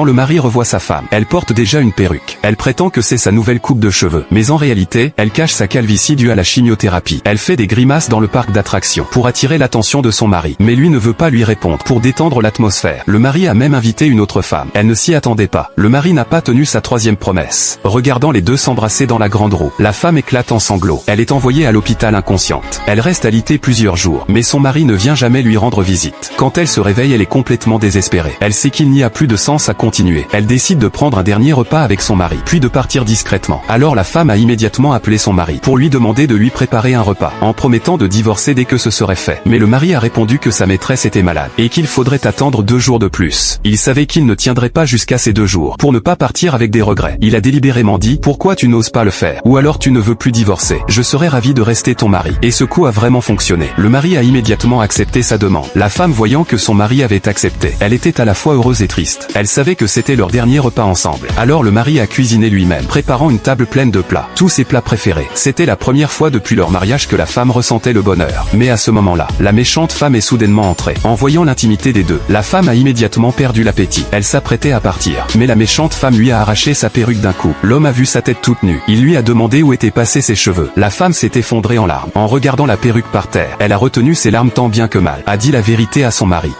Quand le mari revoit sa femme, elle porte déjà une perruque. Elle prétend que c'est sa nouvelle coupe de cheveux. Mais en réalité, elle cache sa calvitie due à la chimiothérapie. Elle fait des grimaces dans le parc d'attractions pour attirer l'attention de son mari. Mais lui ne veut pas lui répondre pour détendre l'atmosphère. Le mari a même invité une autre femme. Elle ne s'y attendait pas. Le mari n'a pas tenu sa troisième promesse. Regardant les deux s'embrasser dans la grande roue, la femme éclate en sanglots. Elle est envoyée à l'hôpital inconsciente. Elle reste alitée plusieurs jours, mais son mari ne vient jamais lui rendre visite. Quand elle se réveille, elle est complètement désespérée. Elle sait qu'il n'y a plus de sens à continuer. Elle décide de prendre un dernier repas avec son mari, puis de partir discrètement. Alors la femme a immédiatement appelé son mari pour lui demander de lui préparer un repas, en promettant de divorcer dès que ce serait fait. Mais le mari a répondu que sa maîtresse était malade, et qu'il faudrait attendre 2 jours de plus. Il savait qu'il ne tiendrait pas jusqu'à ces 2 jours, pour ne pas partir avec des regrets. Il a délibérément dit « Pourquoi tu n'oses pas le faire? Ou alors tu ne veux plus divorcer? Je serais ravi de rester ton mari. » Et ce coup a vraiment fonctionné. Le mari a immédiatement accepté sa demande. La femme, voyant que son mari avait accepté, elle était à la fois heureuse et triste. Elle savait que c'était leur dernier repas ensemble. Alors le mari a cuisiné lui-même, préparant une table pleine de plats, tous ses plats préférés. C'était la première fois depuis leur mariage que la femme ressentait le bonheur. Mais à ce moment-là, la méchante femme est soudainement entrée. En voyant l'intimité des deux, la femme a immédiatement perdu l'appétit. Elle s'apprêtait à partir, mais la méchante femme lui a arraché sa perruque d'un coup. L'homme a vu sa tête toute nue. Il lui a demandé où étaient passés ses cheveux. La femme s'est effondrée en larmes. En regardant la perruque par terre, elle a retenu ses larmes tant bien que mal, a dit la vérité à son mari.